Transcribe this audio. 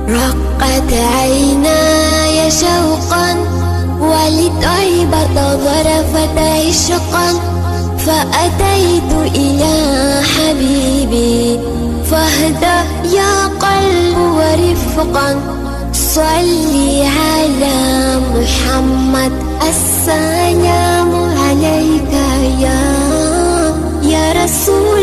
رقت عيناي شوقا ولطيبة ظرفت عشقا فأتيت إلى حبيبي فاهدى يا قلب ورفقا صلي على محمد السلام عليك يا رسول